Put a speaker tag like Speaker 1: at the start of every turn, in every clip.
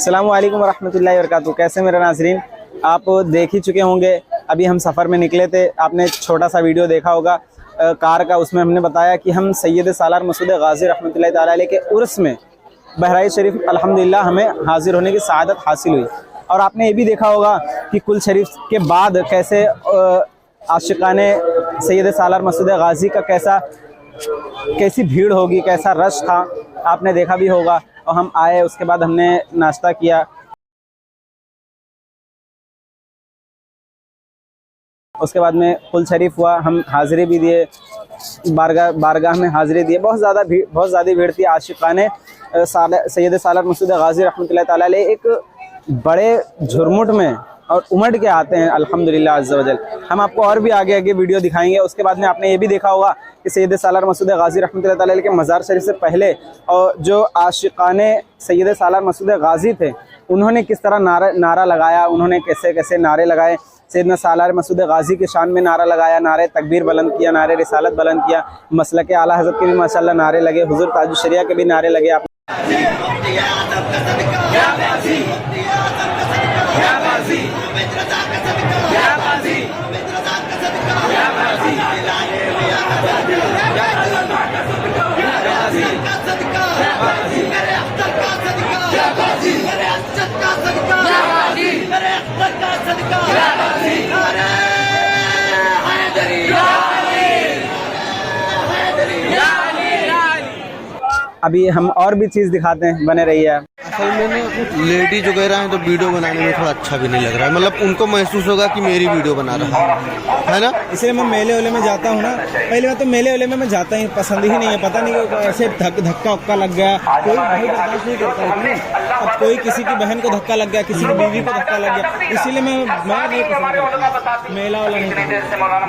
Speaker 1: अस्सलामुअलैकुम वरहमतुल्लाहि वबरकातुहू। कैसे मेरे नाज़रीन, आप देख ही चुके होंगे। अभी हम सफ़र में निकले थे, आपने छोटा सा वीडियो देखा होगा कार का। उसमें हमने बताया कि हम सैयद सालार मसूद गाज़ी रहमतुल्लाहि ताला अलैह के उर्स में बहराइच शरीफ अल्हम्दुलिल्लाह हमें हाज़िर होने की सआदत हासिल हुई। और आपने ये भी देखा होगा कि कुल शरीफ के बाद कैसे आशिकाने सैयद सालार मसूद गाज़ी का कैसी भीड़ होगी, कैसा रश था, आपने देखा भी होगा। और हम आए, उसके बाद हमने नाश्ता किया, उसके बाद में कुल शरीफ हुआ, हम हाज़िरी भी दिए, बारगाह में हाज़िरी दिए। बहुत ज़्यादा भीड़ थी। आशिकाने सैयद सालार मसूद गाज़ी रहमतुल्लाहि ताला अलैह एक बड़े झुरमुट में और उमड़ के आते हैं अल्हम्दुलिल्लाह अज़्ज़ा वजल। हम आपको और भी आगे वीडियो दिखाएंगे। उसके बाद में आपने ये भी देखा होगा कि सैयद सालार मसूद गाज़ी रहमतुल्लाहि ताला अलैह के मज़ार शरीफ से पहले और जो आशिकाने सैयद सालार मसूद गाज़ी थे, उन्होंने किस तरह नारा लगाया, उन्होंने कैसे नारे लगाए। सैयदना सालार मसूद गाज़ी के शान में नारा लगाया, नारे तकबीर बुलंद किया, नारे रिसालत बुलंद किया। मसलक के आला हज़रत के भी माशाअल्लाह नारे लगे, हुज़ूर ताजुश शरिया के भी नारे लगे। अभी हम और भी चीज़ दिखाते हैं, बने रहिए।
Speaker 2: असल में ना कुछ लेडीज वगैरह हैं तो वीडियो बनाने में थोड़ा अच्छा भी नहीं लग रहा है। मतलब उनको महसूस होगा कि मेरी वीडियो बना रहा है ना।
Speaker 1: इसलिए मैं मेले वेले में जाता हूँ ना। पहली बात तो मेले वेले में मैं जाता ही पसंद ही नहीं है। पता नहीं ऐसे धक्का उक्का लग गया, कोई भाई बर्दाश्त नहीं करता है। अब कोई किसी की बहन को धक्का लग गया, किसी की बीवी को धक्का लग गया, इसीलिए मैं नहीं पसंद, मेला वाला नहीं।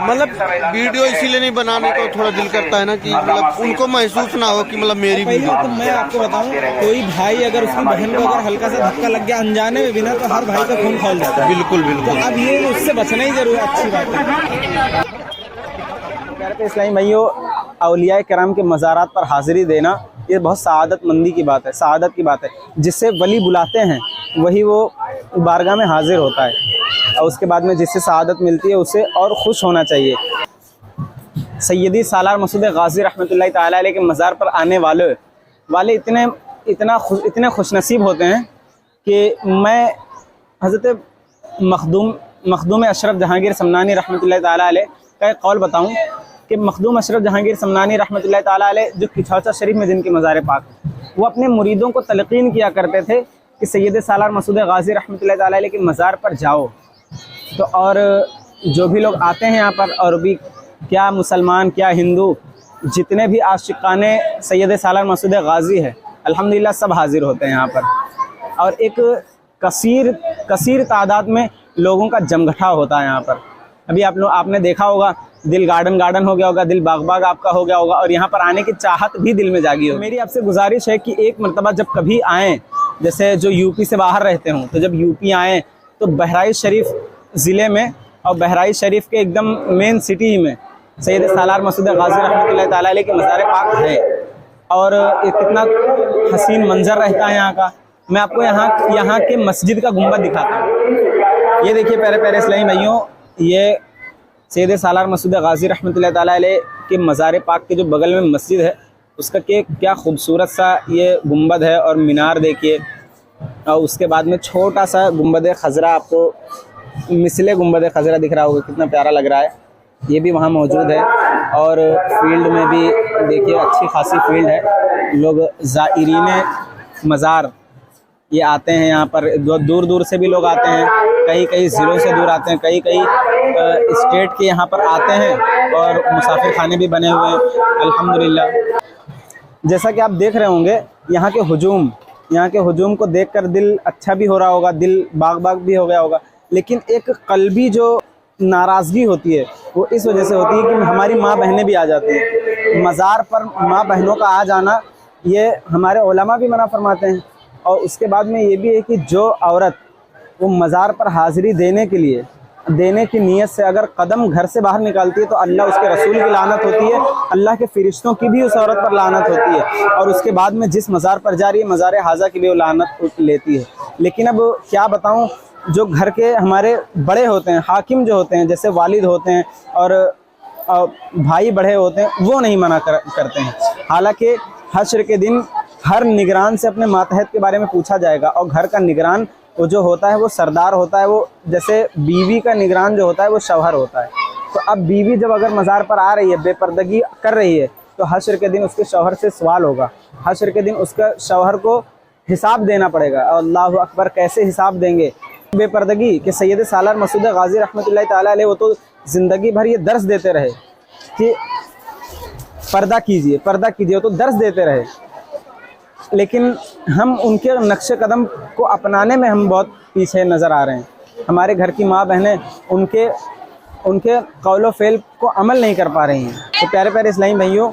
Speaker 2: मतलब वीडियो इसीलिए नहीं बनाने को थोड़ा दिल करता है ना कि मतलब उनको महसूस ना हो कि मतलब मेरी वीडियो।
Speaker 1: तो मैं आपको बताऊँ, कोई भाई अगर उसकी बहन को अगर हल्का सा धक्का लग गया अनजाने में भी ना, तो हर भाई का खून खौल जाता है।
Speaker 2: बिल्कुल बिल्कुल।
Speaker 1: तो अब ये उससे बचना ही जरूर अच्छी बात है। प्यारे इस्लामी भाइयों, औलिया किराम के मज़ारात पर हाज़िरी देना ये बहुत सआदतमंदी की बात है, सआदत की बात है। जिससे वली बुलाते हैं वही वो बारगाह में हाजिर होता है, और उसके बाद में जिससे सआदत मिलती है उसे और खुश होना चाहिए। सैयदी सालार मसूद गाज़ी रहमतुल्लाहि ताला अलैह के मज़ार पर आने वाले इतने खुशनसीब होते हैं कि मैं हज़रत मखदूम अशरफ जहांगीर समनानी रहमतुल्लाहि ताला अलैह का एक कौल बताऊं कि मखदूम अशरफ जहांगीर समनानी रहमतुल्लाहि ताला अलैह जो खिचौचा शरीफ में जिनकी मज़ार पाक है, वो अपने मुरीदों को तलक़ीन किया करते थे कि सैयद सालार मसूद गाज़ी रहमतुल्लाहि ताला अलैह के मज़ार पर जाओ। तो और जो भी लोग आते हैं यहाँ पर, और भी क्या मुसलमान क्या हिंदू, जितने भी आशिकाने सैयद सालार मसूद गाज़ी है अल्हम्दुलिल्लाह सब हाज़िर होते हैं यहाँ पर। और एक कसीर तादाद में लोगों का जमघटा होता है यहाँ पर। अभी आपने देखा होगा, दिल गार्डन हो गया होगा, दिल बाग आपका हो गया होगा, और यहाँ पर आने की चाहत भी दिल में जागी हो। मेरी आपसे गुजारिश है कि एक मरतबा जब कभी आएँ, जैसे जो यूपी से बाहर रहते हों, तो जब यूपी आएँ तो बहराइच शरीफ ज़िले में और बहराइच शरीफ के एकदम मेन सिटी में सैयद सालार मसूद गाज़ी रहमतुल्लाहि ताला अलैह के मज़ार पाक है। और कितना हसीन मंजर रहता है यहाँ का। मैं आपको यहाँ के मस्जिद का गुंबद दिखाता हूँ। ये देखिए प्यारे इस्लामी भाइयों, ये सैयद सालार मसूद गाज़ी रहमतुल्लाहि ताला अलैह के मज़ार पाक के जो बगल में मस्जिद है, उसका क्या खूबसूरत सा ये गुंबद है। और मीनार देखिए, और उसके बाद में छोटा सा गुंबद खज़रा, आपको मिसले गुंबद खज़रा दिख रहा होगा, कितना प्यारा लग रहा है। ये भी वहाँ मौजूद है। और फील्ड में भी देखिए अच्छी खासी फील्ड है। लोग ज़ाइरीन मज़ार ये आते हैं यहाँ पर, दूर दूर से भी लोग आते हैं, कई ज़िलों से दूर आते हैं, कई स्टेट के यहाँ पर आते हैं। और मुसाफिर खाने भी बने हुए हैं अल्हम्दुलिल्लाह। जैसा कि आप देख रहे होंगे, यहाँ के हुजूम को देखकर दिल अच्छा भी हो रहा होगा, दिल बाग भी हो गया होगा। लेकिन एक कल्बी जो नाराज़गी होती है वो इस वजह से होती है कि हमारी माँ बहनें भी आ जाती हैं मज़ार पर। माँ बहनों का आ जाना ये हमारे उलमा भी मना फरमाते हैं। और उसके बाद में ये भी है कि जो औरत वो मज़ार पर हाज़िरी देने की नीयत से अगर कदम घर से बाहर निकालती है तो अल्लाह उसके रसूल की लानत होती है, अल्लाह के फ़रिश्तों की भी उस औरत पर लानत होती है। और उसके बाद में जिस मज़ार पर जा रही है, मज़ार हाज़ा की भी वो लानत लेती है। लेकिन अब क्या बताऊं, जो घर के हमारे बड़े होते हैं, हाकिम जो होते हैं, जैसे वालिद होते हैं और भाई बड़े होते हैं, वो नहीं मना करते हैं। हालांकि हश्र के दिन हर निगरान से अपने मातहत के बारे में पूछा जाएगा, और घर का निगरान वो जो होता है वो सरदार होता है, वो जैसे बीवी का निगरान जो होता है वो शौहर होता है। तो अब बीवी जब अगर मज़ार पर आ रही है, बेपर्दगी कर रही है, तो हश्र के दिन उसके शौहर से सवाल होगा। हश्र के दिन उसका शौहर को हिसाब देना पड़ेगा। अल्लाह अकबर, कैसे हिसाब देंगे? बेपर्दगी कि सैयद सालार मसूद गाजी रहमतुल्लाह ताला अलैह वो तो ज़िंदगी भर ये दर्स देते रहे कि पर्दा कीजिए, पर्दा कीजिए, वो तो दर्स देते रहे, लेकिन हम उनके नक्शे कदम को अपनाने में हम बहुत पीछे नज़र आ रहे हैं। हमारे घर की माँ बहनें उनके कौलो फेल को अमल नहीं कर पा रही हैं। तो प्यारे प्यारे इस्लामी भाइयों,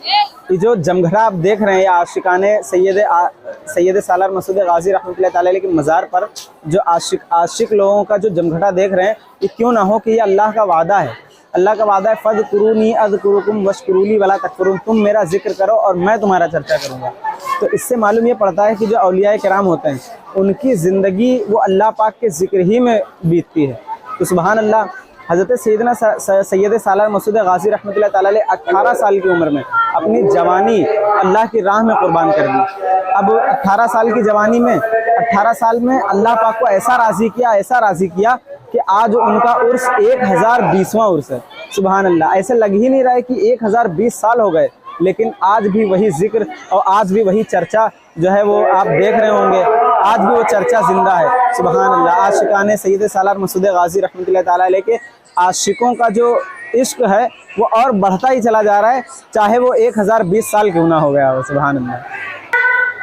Speaker 1: ये जो जमघटा आप देख रहे हैं, ये आशिकाने सैयद सालार मसूद गाजी रहमतुल्लाह ताला अलैह की मज़ार पर जो आशिक लोगों का जो जमघटा देख रहे हैं, ये क्यों ना हो कि ये अल्लाह का वादा है। अल्लाह का वादा है, फ़ज़कुरूनी अज़कुरुकुम वश्कुरूली वला तकफुरून, तुम मेरा जिक्र करो और मैं तुम्हारा चर्चा करूँगा। तो इससे मालूम ये पड़ता है कि जो औलिया किराम होते हैं, उनकी ज़िंदगी वो अल्लाह पाक के ज़िक्र ही में बीतती है। तो सुबहान अल्लाह, हज़रत सैयद सालार मसूद गाजी रहमतुल्लाह ताला अलैह 18 साल की उम्र में अपनी जवानी अल्लाह की राह में कुर्बान कर दी। अब 18 साल की जवानी में, 18 साल में अल्लाह पाक को ऐसा राज़ी किया कि आज उनका उर्स 1020वां उर्स है। सुबहान अल्लाह, ऐसे लग ही नहीं रहा है कि 1020 साल हो गए, लेकिन आज भी वही जिक्र और आज भी वही चर्चा जो है वो आप देख रहे होंगे, आज भी वो चर्चा जिंदा है। सुबहान अल्लाह, आशिकाने सैयद सालार मसूद गाजी रहमतुल्लाह ताला अलैह के आशिकों का जो इश्क है वो और बढ़ता ही चला जा रहा है, चाहे वो 1020 साल क्यों ना हो गया हो। सुबहान अल्लाह।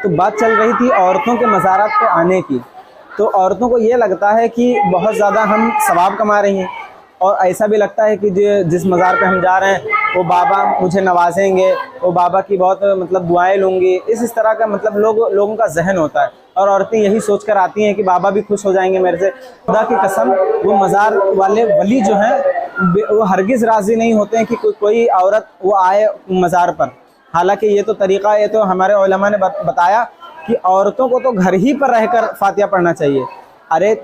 Speaker 1: तो बात चल रही थी औरतों के मज़ारात पे आने की। तो औरतों को ये लगता है कि बहुत ज़्यादा हम सवाब कमा रही हैं, और ऐसा भी लगता है कि जिस मज़ार पे हम जा रहे हैं वो बाबा मुझे नवाजेंगे, वो बाबा की बहुत मतलब दुआएं लूँगी, इस तरह का मतलब लोगों का जहन होता है। और औरतें यही सोचकर आती हैं कि बाबा भी खुश हो जाएंगे मेरे से। खुदा की कसम, वो मज़ार वाले वली जो हैं वो हरगिज़ राज़ी नहीं होते हैं कि कोई औरत वो आए मज़ार पर। हालांकि ये तो तरीक़ा, ये तो हमारे उलमा ने बताया कि औरतों को तो घर ही पर रहकर फातिहा पढ़ना चाहिए। अरे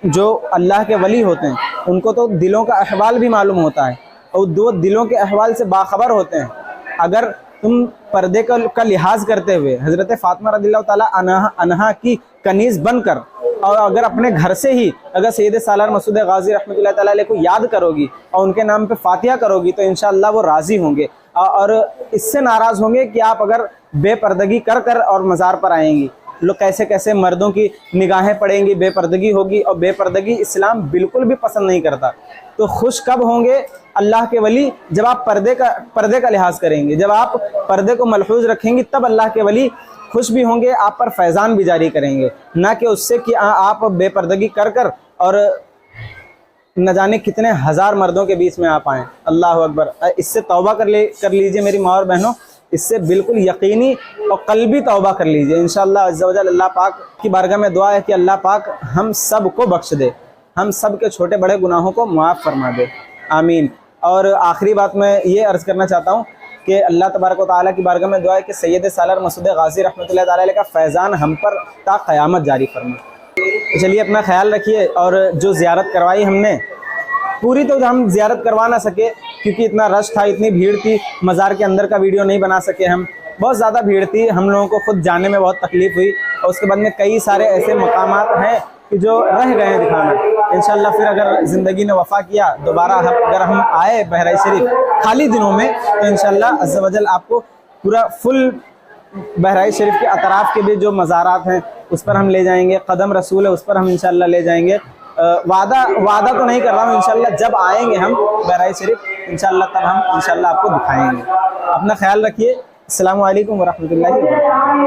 Speaker 1: जो अल्लाह के वली होते हैं उनको तो दिलों का अहवाल भी मालूम होता है, और दो दिलों के अहवाल से बाखबर होते हैं। अगर तुम पर्दे का लिहाज करते हुए हज़रत फ़ातिमा रज़ियल्लाहु ताला अन्हा की कनीज़ बनकर, और अगर अपने घर से ही अगर सैयद सालार मसूद गाजी रहमतुल्लाह ताला अलैह को याद करोगी और उनके नाम पे फातिहा करोगी, तो इंशाअल्लाह वो राज़ी होंगे और इससे नाराज़ होंगे कि आप अगर बेपर्दगी कर और मज़ार पर आएंगी। लोग कैसे कैसे मर्दों की निगाहें पड़ेंगी, बेपर्दगी होगी, और बेपर्दगी इस्लाम बिल्कुल भी पसंद नहीं करता। तो खुश कब होंगे अल्लाह के वली? जब आप पर्दे का लिहाज करेंगे, जब आप पर्दे को मलहूज रखेंगे, तब अल्लाह के वली खुश भी होंगे, आप पर फैज़ान भी जारी करेंगे, ना कि उससे कि आप बेपर्दगी कर और न जाने कितने हज़ार मर्दों के बीच में आप आएँ। अल्लाह अकबर। इससे तौबा कर लीजिए मेरी माँ और बहनों, इससे बिल्कुल यकीनी और कल्बी तौबा कर लीजिए। इंशाअल्लाह अज़्ज़ा वजल अल्लाह पाक की बारगाह में दुआ है कि अल्लाह पाक हम सब को बख्श दे, हम सब के छोटे बड़े गुनाहों को मुआफ़ फरमा दे, आमीन। और आखिरी बात मैं ये अर्ज़ करना चाहता हूँ कि अल्लाह तबारक व तआला की बारगाह में दुआ है कि सैयद सालार मसूद गाजी रहमतुल्लाह ताला अलैह का फैज़ान हम पर ता क़यामत जारी फरमा। तो चलिए अपना ख्याल रखिए। और जो ज़ियारत करवाई हमने, पूरी तो हम ज़ियारत करवा ना सके क्योंकि इतना रश था, इतनी भीड़ थी, मज़ार के अंदर का वीडियो नहीं बना सके हम, बहुत ज़्यादा भीड़ थी, हम लोगों को खुद जाने में बहुत तकलीफ़ हुई। और उसके बाद में कई सारे ऐसे मकामात हैं कि जो रह गए हैं दिखाना। इंशाअल्लाह फिर अगर ज़िंदगी ने वफ़ा किया, दोबारा अगर हम आए बहराइच शरीफ खाली दिनों में, तो इंशाअल्लाह अज़्ज़ा वजल आपको पूरा फुल बहराइच शरीफ के अतराफ़ के भी जो मज़ारात हैं उस पर हम ले जाएंगे, कदम रसूल है उस पर हम इंशाअल्लाह ले जाएंगे। वादा तो नहीं कर रहा हूँ, इंशाअल्लाह जब आएंगे हम बहराइच शरीफ इंशाअल्लाह तब हम इंशाअल्लाह आपको दिखाएंगे। अपना ख्याल रखिए। अस्सलामु अलैकुम व रहमतुल्लाहि व बरकातुहू।